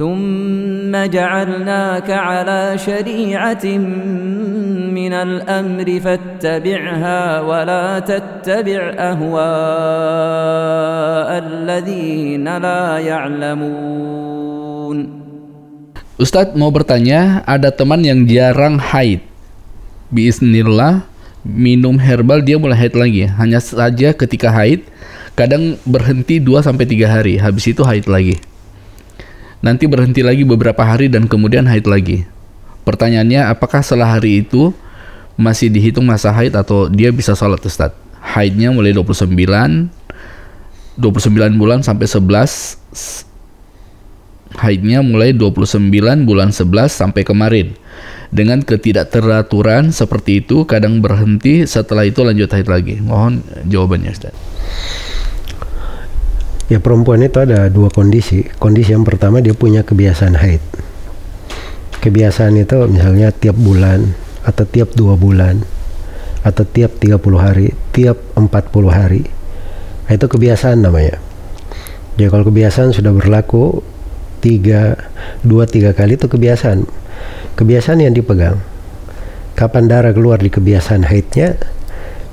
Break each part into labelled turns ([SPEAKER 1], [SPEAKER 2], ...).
[SPEAKER 1] ثم جعلناك على شريعة من الأمر فاتبعها ولا تتبع أهواء الذين لا يعلمون.
[SPEAKER 2] Ustadz mau bertanya, ada teman yang jarang haid. Biiznillah, minum herbal dia mulai haid lagi. Hanya saja ketika haid, kadang berhenti 2-3 hari, habis itu haid lagi. Nanti berhenti lagi beberapa hari dan kemudian haid lagi. Pertanyaannya, apakah setelah hari itu masih dihitung masa haid atau dia bisa sholat, Ustadz? Haidnya mulai 29 bulan sampai 11. Haidnya mulai 29 bulan 11 sampai kemarin. Dengan ketidakteraturan seperti itu, kadang berhenti, setelah itu lanjut haid lagi. Mohon jawabannya, Ustadz.
[SPEAKER 3] Ya, perempuan itu ada dua kondisi. Kondisi yang pertama, dia punya kebiasaan haid. Kebiasaan itu misalnya tiap bulan, atau tiap 2 bulan, atau tiap 30 hari, tiap 40 hari. Itu kebiasaan namanya. Jadi kalau kebiasaan sudah berlaku 2-3 kali, itu kebiasaan. Kebiasaan yang dipegang. Kapan darah keluar di kebiasaan haidnya,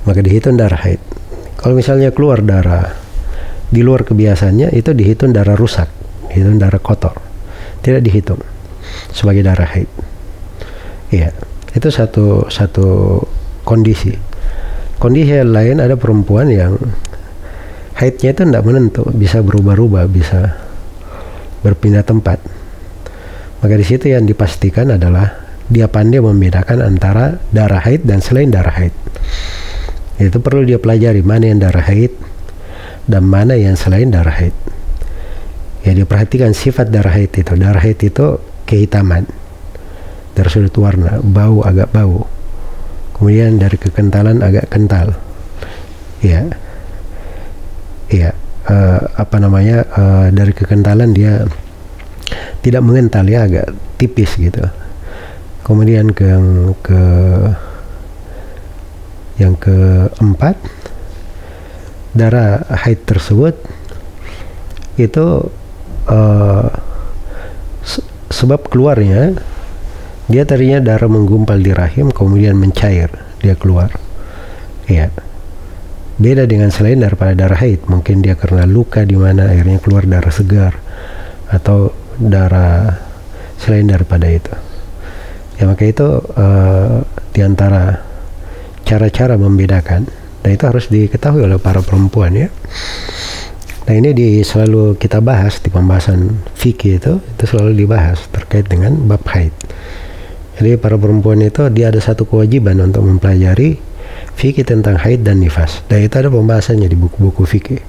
[SPEAKER 3] maka dihitung darah haid. Kalau misalnya keluar darah di luar kebiasaannya, itu dihitung darah rusak, dihitung darah kotor, tidak dihitung sebagai darah haid. Iya, itu satu kondisi. Kondisi yang lain, ada perempuan yang haidnya itu tidak menentu, bisa berubah-ubah, bisa berpindah tempat. Maka di situ yang dipastikan adalah dia pandai membedakan antara darah haid dan selain darah haid. Itu perlu dia pelajari, mana yang darah haid dan mana yang selain darah haid. Ya, diperhatikan sifat darah haid itu. Darah haid itu kehitaman dari sudut warna, bau agak bau, kemudian dari kekentalan agak kental. Ya, ya, dari kekentalan dia tidak mengental, ya agak tipis gitu. Kemudian yang keempat, darah haid tersebut itu sebab keluarnya, dia tadinya darah menggumpal di rahim, kemudian mencair, dia keluar. Ya, beda dengan selain daripada darah haid. Mungkin dia karena luka di mana akhirnya keluar darah segar, atau darah selain daripada itu. Ya, maka itu diantara cara-cara membedakan. Nah, itu harus diketahui oleh para perempuan, ya. Nah, ini selalu kita bahas di pembahasan fikih itu selalu dibahas terkait dengan bab haid. Jadi para perempuan itu dia ada satu kewajiban untuk mempelajari fikih tentang haid dan nifas. Dan itu ada pembahasannya di buku-buku fikih.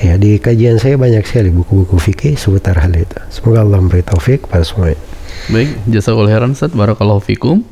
[SPEAKER 3] Ya, di kajian saya banyak sekali buku-buku fikih seputar hal itu. Semoga Allah memberi taufik pada semuanya.
[SPEAKER 2] Baik, jazakallahu khairan Ustaz, barakallahu fikum.